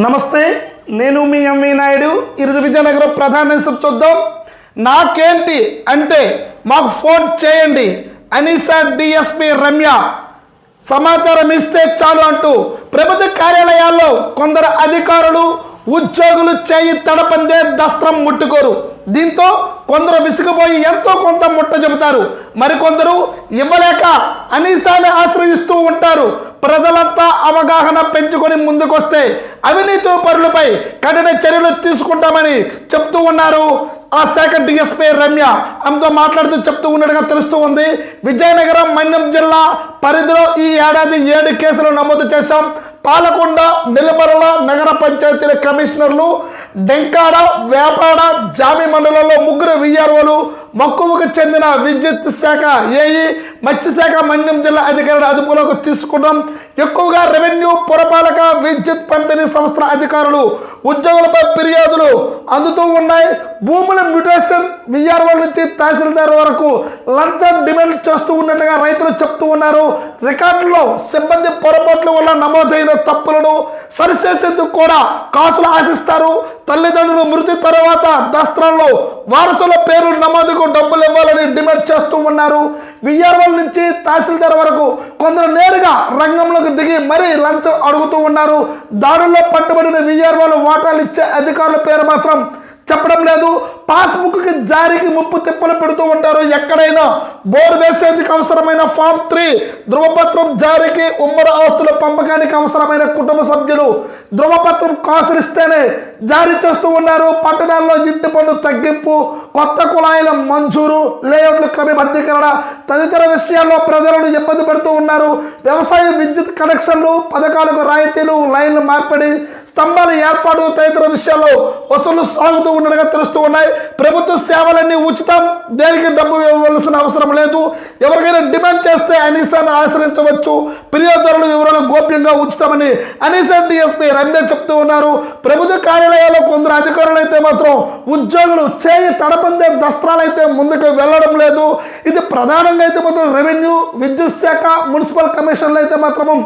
నమస్తే, నేను మీ ఎంవి నాయుడు. ఈరోజు విజయనగరం ప్రధాన న్యూస్ చూద్దాం. నాకేంటి అంటే మాకు ఫోన్ చేయండి, అనీసా డిఎస్పీ రమ్య సమాచారం ఇస్తే చాలు అంటూ ప్రభుత్వ కార్యాలయాల్లో కొందరు అధికారులు ఉద్యోగులు చేయి తడపందే దస్త్రం ముట్టుకోరు. దీంతో కొందరు విసిగిపోయి ఎంతో కొంత ముట్ట చెబుతారు, మరికొందరు ఇవ్వలేక అనీసాని ఆశ్రయిస్తూ ఉంటారు. ప్రజలంతా అవగాహన పెంచుకొని ముందుకొస్తే అవినీతి పరులపై కఠిన చర్యలు తీసుకుంటామని చెప్తూ ఉన్నారు ఆ శాఖ డిఎస్పీ రమ్య. ఆమెతో మాట్లాడుతూ చెప్తూ ఉన్నట్టుగా తెలుస్తూ ఉంది. విజయనగరం మన్యం జిల్లా పరిధిలో ఈ ఏడాది 7 కేసులు నమోదు చేశాం. పాలకొండ, నిలమరల నగర పంచాయతీల కమిషనర్లు, డెంకాడ, వేపాడ, జామి మండలంలో 3 విఆర్ఓలు, మక్కువకు చెందిన విద్యుత్ శాఖ ఏఈ, మత్స్యశాఖ మన్యం జిల్లా అధికారుల అదుపులోకి తీసుకున్నాం. ఎక్కువగా రెవెన్యూ, పురపాలక, విద్యుత్ పంపిణీ సంస్థల అధికారులు ఉద్యోగులపై ఫిర్యాదులు అందుతూ ఉన్నాయి. భూముల మ్యూటేషన్ విఆర్ఓల నుంచి తహసీల్దార్ వరకు లంచం డిమాండ్ చేస్తూ ఉన్నట్టుగా రైతులు చెప్తూ ఉన్నారు. రికార్డుల్లో సిబ్బంది పొరపాట్ల వల్ల నమోదైన తప్పులను సరిచేసేందుకు కూడా కాసులు ఆశిస్తారు. తల్లిదండ్రులు మృతి తర్వాత దస్త్రాల్లో వారసుల పేరు నమోదుకు డబ్బులు ఇవ్వాలని డిమాండ్ చేస్తూ ఉన్నారు. విఆర్ఓల నుంచి తహసీల్దార్ వరకు కొందరు నేరుగా రంగంలోకి దిగి మరీ లంచం అడుగుతూ ఉన్నారు. దాడుల్లో పట్టుబడిన విఆర్ఓలు వాటాలు ఇచ్చే అధికారుల పేరు మాత్రం చెప్పడం లేదు. పాస్బుక్కి జారీకి ముప్పు తిప్పలు పెడుతూ ఉంటారు. ఎక్కడైనా బోర్ వేసేందుకు అవసరమైన ఫామ్ 3 ధృవపత్రం జారీకి, ఉమ్మడి ఆస్తుల పంపకానికి అవసరమైన కుటుంబ సభ్యులు ధృవపత్రం కాసులు ఇస్తేనే జారీ చేస్తూ ఉన్నారు. పట్టణాల్లో ఇంటి పన్ను తగ్గింపు, కొత్త కుళాయిల మంజూరు, లేఅవుట్ల క్రమబద్ధీకరణ తదితర విషయాల్లో ప్రజలను ఇబ్బంది పెడుతూ ఉన్నారు. వ్యవసాయ విద్యుత్ కనెక్షన్లు, పథకాలకు రాయితీలు, లైన్ల మార్పిడి, స్తంభాల ఏర్పాటు తదితర విషయాల్లో వసూళ్లు సాగుతూ ఉండగా తెలుస్తూ ఉన్నాయి. ప్రభుత్వ సేవలన్నీ ఉచితం, దేనికి డబ్బు ఇవ్వవలసిన అవసరం లేదు. ఎవరికైనా డిమాండ్ చేస్తే అనీసాను ఆశ్రయించవచ్చు. ఫిర్యాదుదారుల వివరాలు గోప్యంగా ఉంచుతామని అనీసా డిఎస్పీ రమ్య చెప్తూ ఉన్నారు. ప్రభుత్వ కార్యాలయాల్లో కొందరు అధికారులు అయితే మాత్రం ఉద్యోగులు చేయి తడపందే దస్త్రాలు అయితే ముందుకు వెళ్ళడం లేదు. ఇది ప్రధానంగా అయితే మాత్రం రెవెన్యూ, విద్యుత్ శాఖ, మున్సిపల్ కమిషన్లు అయితే మాత్రం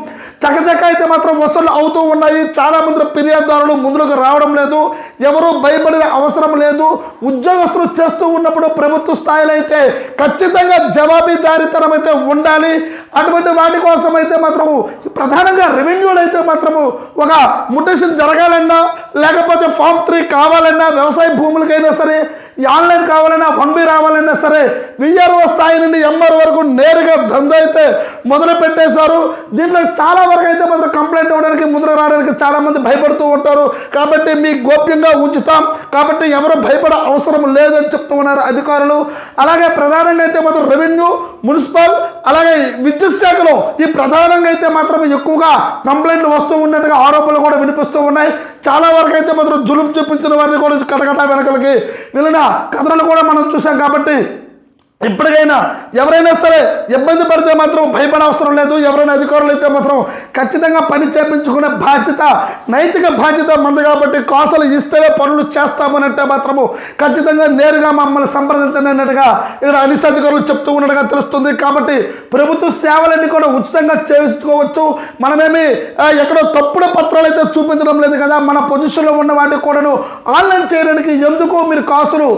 చకచక అయితే మాత్రం వసూళ్లు అవుతూ ఉన్నాయి. చాలా మంది ఫిర్యాదుదారులు ముందుకు రావడం లేదు. ఎవరు భయపడిన అవసరం లేదు. ఉద్యోగస్తులు చేస్తూ ఉన్నప్పుడు ప్రభుత్వ స్థాయిలో అయితే ఖచ్చితంగా జవాబుదారీతనం అయితే ఉండాలి. అటువంటి వాటి కోసం అయితే మాత్రము ప్రధానంగా రెవెన్యూలు అయితే మాత్రము ఒక మ్యూటేషన్ జరగాలన్నా, లేకపోతే ఫామ్ 3 కావాలన్నా, వ్యవసాయ భూములకైనా సరే, ఆన్లైన్ కావాలన్నా, 1B రావాలన్నా సరే విఆర్ఓ స్థాయి నుండి ఎంఆర్ వరకు నేరుగా దందా అయితే మొదలు పెట్టేశారు. దీంట్లో చాలా వరకు అయితే మాత్రం కంప్లైంట్ ఇవ్వడానికి, ముందుకు రావడానికి చాలా మంది భయపడుతూ ఉంటారు. కాబట్టి మీ గోప్యంగా ఉంచుతాం, కాబట్టి ఎవరు భయపడే అవసరం లేదని చెప్తూ ఉన్నారు అధికారులు. అలాగే ప్రధానంగా అయితే మాత్రం రెవెన్యూ, మున్సిపల్, అలాగే విద్యుత్ శాఖలో ఈ ప్రధానంగా అయితే మాత్రం ఎక్కువగా కంప్లైంట్లు వస్తూ ఉన్నట్టుగా ఆరోపణలు కూడా వినిపిస్తూ ఉన్నాయి. చాలా వరకు అయితే మాత్రం జులుం చూపించిన వారిని కూడా కటకటా వెనకలకి వెళ్ళిన కథనాలు కూడా మనం చూసాం. కాబట్టి ఇప్పటికైనా ఎవరైనా సరే ఇబ్బంది పడితే మాత్రం భయపడే అవసరం లేదు. ఎవరైనా అధికారులు అయితే మాత్రం ఖచ్చితంగా పని చేయించుకునే బాధ్యత, నైతిక బాధ్యత మంది. కాబట్టి కాసులు ఇస్తేనే పనులు చేస్తామనంటే మాత్రము ఖచ్చితంగా నేరుగా మమ్మల్ని సంప్రదించండి అన్నట్టుగా ఇక్కడ అనిస్ అధికారులు చెప్తూ ఉన్నట్టుగా తెలుస్తుంది. కాబట్టి ప్రభుత్వ సేవలన్నీ కూడా ఉచితంగా చేయించుకోవచ్చు. మనమేమి ఎక్కడో తప్పుడు పత్రాలు అయితే చూపించడం లేదు కదా. మన పొజిషన్లో ఉన్న వాటికి కూడాను ఆన్లైన్ చేయడానికి ఎందుకు మీరు కాసులు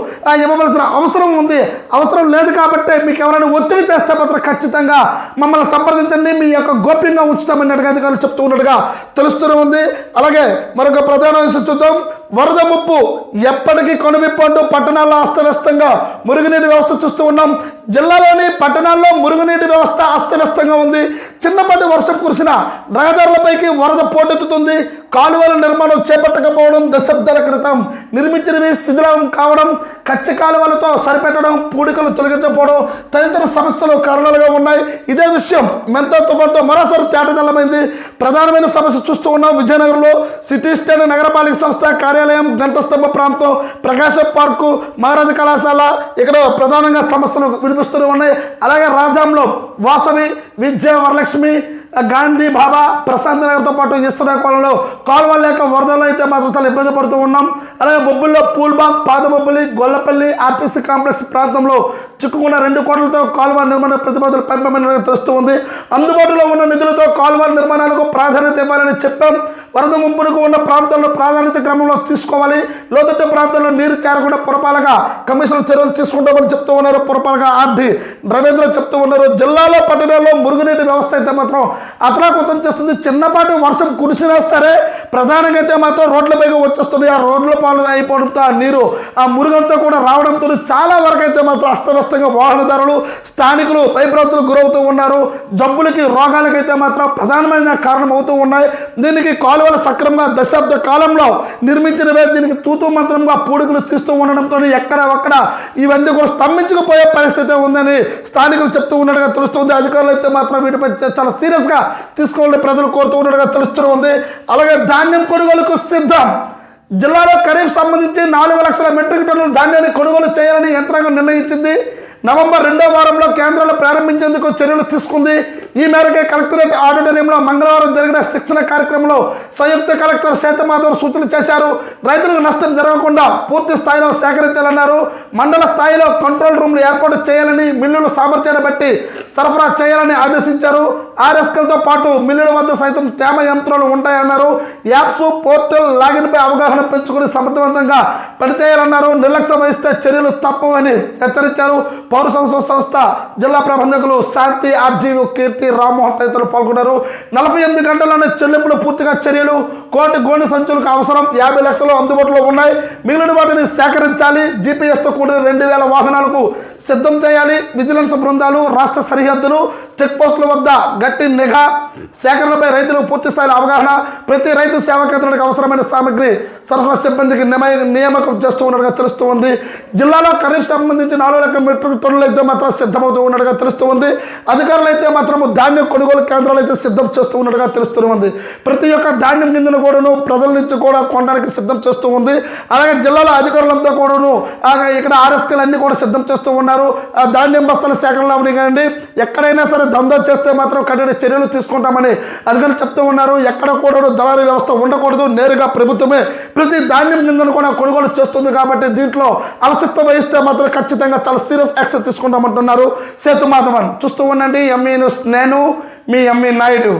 ఇవ్వవలసిన అవసరం ఉంది, అవసరం లేదు. కాబట్టి మీకు ఎవరైనా ఒత్తిడి చేస్తే మాత్రం ఖచ్చితంగా మమ్మల్ని సంప్రదించండి, మీ యొక్క గోప్యంగా ఉంచుతామన్నట్టుగా అధికారులు చెప్తూ ఉన్నట్టుగా తెలుస్తూనే ఉంది. అలాగే మరొక ప్రధాన విషయం చూద్దాం. వరద ముప్పు ఎప్పటికీ కనువిప్పు అంటూ పట్టణాల్లో అస్తవ్యస్తంగా మురుగునీటి వ్యవస్థ చూస్తూ ఉన్నాం. జిల్లాలోని పట్టణాల్లో మురుగునీటి వ్యవస్థ అస్తవ్యస్తంగా ఉంది. చిన్నపాటి వర్షం కురిసిన రహదారులపైకి వరద పోటెత్తుతుంది. కాలువల నిర్మాణం చేపట్టకపోవడం, దశాబ్దాల క్రితం నిర్మించినవి శిథిలం కావడం, కచ్చి కాలువలతో సరిపెట్టడం, పూడికలు తొలగించకపోవడం తదితర సమస్యలు కారణాలుగా ఉన్నాయి. ఇదే విషయం మెంతా తుఫాన్తో మరోసారి తేటతెల్లమైంది. ప్రధానమైన సమస్య చూస్తూ ఉన్నాం. విజయనగరంలో సిటీ స్టాండ్ నగరపాలిక సంస్థ కార్యాలయం, గంటస్తంభ ప్రాంతం, ప్రకాశం పార్కు, మహారాజా కళాశాల ఇక్కడ ప్రధానంగా సమస్యలు వినిపిస్తూనే ఉన్నాయి. అలాగే రాజాంలో వాసవి, విద్య, వరలక్ష్మి, గాంధీ బాబా ప్రశాంత్ నగర్తో పాటు ఈశ్వర కోలంలో కాలువల లేక వరదలు అయితే మాత్రం చాలా ఇబ్బంది పడుతూ ఉన్నాం. అలాగే బొబ్బుల్లో పూల్బాగ్, పాతబొబ్బులి, గొల్లపల్లి ఆర్టీసీ కాంప్లెక్స్ ప్రాంతంలో చిక్కుకున్న 2 కోట్లతో కాలువ నిర్మాణ ప్రతిపాదనలు పంపమని తెలుస్తూ ఉంది. అందుబాటులో ఉన్న నిధులతో కాలువ నిర్మాణాలకు ప్రాధాన్యత ఇవ్వాలని చెప్పాం. వరద ముంపునకు ఉన్న ప్రాంతాల్లో ప్రాధాన్యత క్రమంలో తీసుకోవాలి. లోతట్టు ప్రాంతాల్లో నీరు చేరకుండా పురపాలక కమిషనర్ చర్యలు తీసుకుంటామని చెప్తూ ఉన్నారు. పురపాలక ఆర్డి రవీంద్ర చెప్తూ ఉన్నారు. జిల్లాలో పట్టణాల్లో మురుగునీటి వ్యవస్థ అయితే మాత్రం అతలాకుతం చేస్తుంది. చిన్నపాటి వర్షం కురిసినా సరే ప్రధానంగా అయితే మాత్రం రోడ్లపైకి వచ్చేస్తుంది. ఆ రోడ్ల పాలు అయిపోవడంతో ఆ నీరు ఆ మురుగంతో కూడా రావడంతో చాలా వరకు అయితే మాత్రం అస్తవ్యస్తంగా వాహనదారులు స్థానికులు భయభ్రాంతులకు గురవుతూ ఉన్నారు. జబ్బులకి రోగాలకైతే మాత్రం ప్రధానమైన కారణం అవుతూ ఉన్నాయి. దీనికి కాలువలు సక్రమంగా దశాబ్ద కాలంలో నిర్మించినవే దీనికి తూతూ మంత్రంగా పూడికలు తీస్తూ ఉండడంతో ఎక్కడ ఒక్కడ ఇవన్నీ కూడా స్తంభించుకుపోయే పరిస్థితి ఉందని స్థానికులు చెప్తూ ఉన్నట్టుగా తెలుస్తుంది. అధికారులు అయితే మాత్రం వీటిపై చాలా సీరియస్గా తీసుకోవాలని ప్రజలు కోరుతూ ఉన్నట్టుగా తెలుస్తూ ఉంది. అలాగే ధాన్యం కొనుగోలుకు సిద్ధం. జిల్లాలో ఖరీఫ్ సంబంధించి 4 లక్షల మెట్రిక్ టన్నుల ధాన్యాన్ని కొనుగోలు చేయాలని యంత్రాంగం నిర్ణయించింది. నవంబర్ 2వ వారంలో కేంద్రాలు ప్రారంభించేందుకు చర్యలు తీసుకుంది. ఈ మేరకే కలెక్టరేట్ ఆడిటోరియంలో మంగళవారం జరిగిన శిక్షణ కార్యక్రమంలో సంయుక్త కలెక్టర్ సేతమాధవ్ సూచనలు చేశారు. రైతులకు నష్టం జరగకుండా పూర్తి స్థాయిలో సేకరించాలన్నారు. మండల స్థాయిలో కంట్రోల్ రూమ్లు ఏర్పాటు చేయాలని, మిల్లుల సామర్థ్యాన్ని బట్టి సరఫరా చేయాలని ఆదేశించారు. ఆర్ఎస్కల్తో పాటు మిల్లుల వద్ద సైతం తేమ యంత్రాలు ఉంటాయన్నారు. యాప్స్, పోర్టల్, లాగిన్పై అవగాహన పెంచుకుని సమర్థవంతంగా పనిచేయాలన్నారు. నిర్లక్ష్యం వహిస్తే చర్యలు తప్పవని హెచ్చరించారు. పౌర సంస్థ జిల్లా ప్రబంధకులు శాంతి, ఆర్జీవి, కీర్తి, రామ్మోహన్ తదితరులు పాల్గొన్నారు. 48 గంటల్లోనే చెల్లింపులు పూర్తిగా చర్యలు. కోటి గోనె సంచులకు అవసరం 50 లక్షలు అందుబాటులో ఉన్నాయి. మిగిలిన వాటిని సేకరించాలి. జీపీఎస్తో కూడిన 2000 వాహనాలకు సిద్ధం చేయాలి. విజిలెన్స్ బృందాలు, రాష్ట్ర సరిహద్దులు, చెక్ పోస్టుల వద్ద గట్టి నిఘా, సేకరణపై రైతులకు పూర్తి స్థాయిలో అవగాహన. ప్రతి రైతు సేవా కేంద్రానికి అవసరమైన సామగ్రి సరఫరా సిబ్బందికి నియామకం చేస్తూ ఉన్నట్టుగా తెలుస్తూ ఉంది. జిల్లాలో ఖరీఫ్ సంబంధించి 4 లక్షల మెట్రిక్ టన్నులు అయితే మాత్రం సిద్ధమవుతూ ఉన్నట్టుగా తెలుస్తూ ఉంది. అధికారులు అయితే మాత్రం ధాన్యం కొనుగోలు కేంద్రాలు అయితే సిద్ధం చేస్తూ ఉన్నట్టుగా తెలుస్తూ ఉంది. ప్రతి ఒక్క ధాన్యం గింజను కూడాను ప్రజల నుంచి కూడా కొనడానికి సిద్ధం చేస్తూ ఉంది. అలాగే జిల్లాలో అధికారులంతా కూడాను ఇక్కడ ఆర్ఎస్కేలు అన్ని కూడా సిద్ధం చేస్తూ ఉన్నారు. ఆ ధాన్యం బస్తాల సేకరణ కానీ ఎక్కడైనా సరే దందా చేస్తే మాత్రం కఠిన చర్యలు తీసుకుంటామని అధికారులు చెప్తూ ఉన్నారు. ఎక్కడ కూడా దళారీ వ్యవస్థ ఉండకూడదు. నేరుగా ప్రభుత్వమే ప్రతి ధాన్యం గింజను కూడా కొనుగోలు చేస్తుంది. కాబట్టి దీంట్లో అలసత్వం వహిస్తే మాత్రం ఖచ్చితంగా చాలా సీరియస్ యాక్షన్ తీసుకుంటామంటున్నారు సేతుమాధవన్. చూస్తూ ఉండండి ఎంఈ న్యూస్. నేను మీ ఎంఈ నాయుడు.